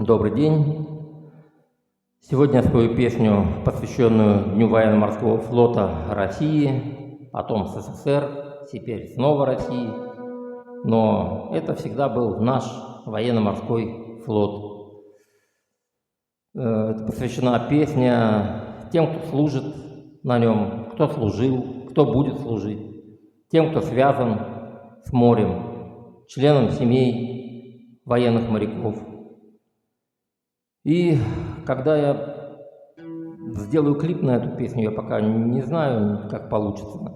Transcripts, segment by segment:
Добрый день. Сегодня я спою песню, посвященную Дню военно-морского флота России, потом СССР, теперь снова России. Но это всегда был наш военно-морской флот. Это посвящена песня тем, кто служит на нем, кто служил, кто будет служить, тем, кто связан с морем, членам семей военных моряков. И когда я сделаю клип на эту песню, я пока не знаю, как получится.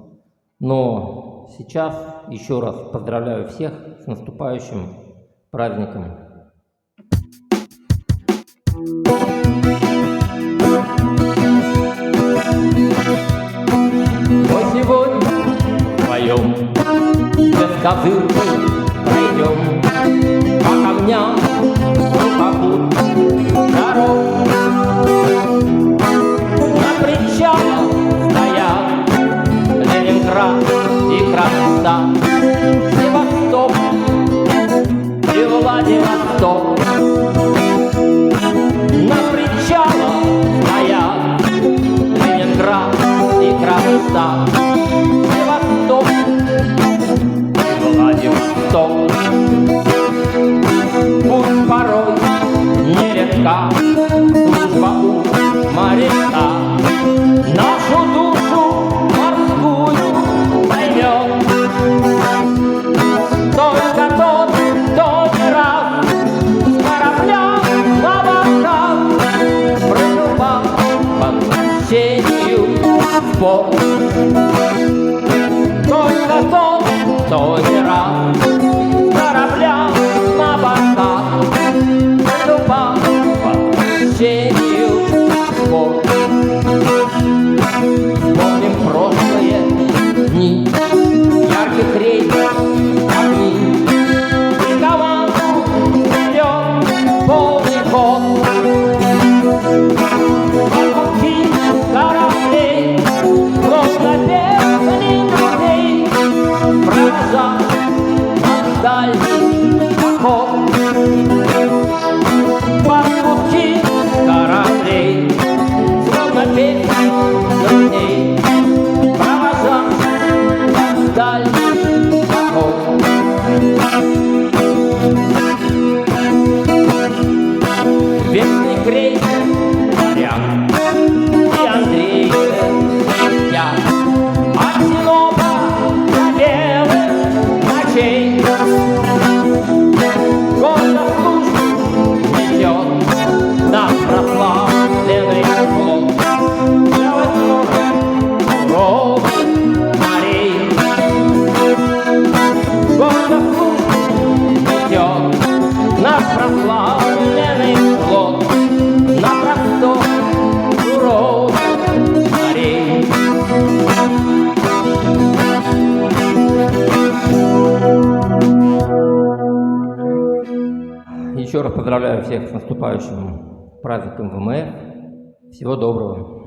Но сейчас еще раз поздравляю всех с наступающим праздником. Мы сегодня вдвоем без козырки пройдем по камням, по попутным дорогам. На причалах стоят Ленинград и Кронштадт, Севастополь и Владивосток. На причалах стоят Ленинград и Кронштадт, Севастополь и Владивосток. Пусть порой нелегка служба у моряка, нашу душу морскую поймет только тот, кто не раз с корабля на бортах прыгал по возвращению в порт. Только тот, кто не раз с корабля на бортах прыгал по возвращению в порт. Вспомним прошлые дни, ярких рейсов огни, и команду вперед полный ход. Вокруги кораблей, просто песни людей, провожать наш дальний поход. Вокруги кораблей, словно песни людей, провожать наш дальний поход. Вечный крейсер «Варяг» и Андрей летят от Синоба до белых ночей. Гордо службу несет наш прославленный флот для восьмерок суровых морей. Гордо службу несет наш прославленный флот на простор суровых морей. Еще раз поздравляю всех с наступающим праздником ВМФ. Всего доброго.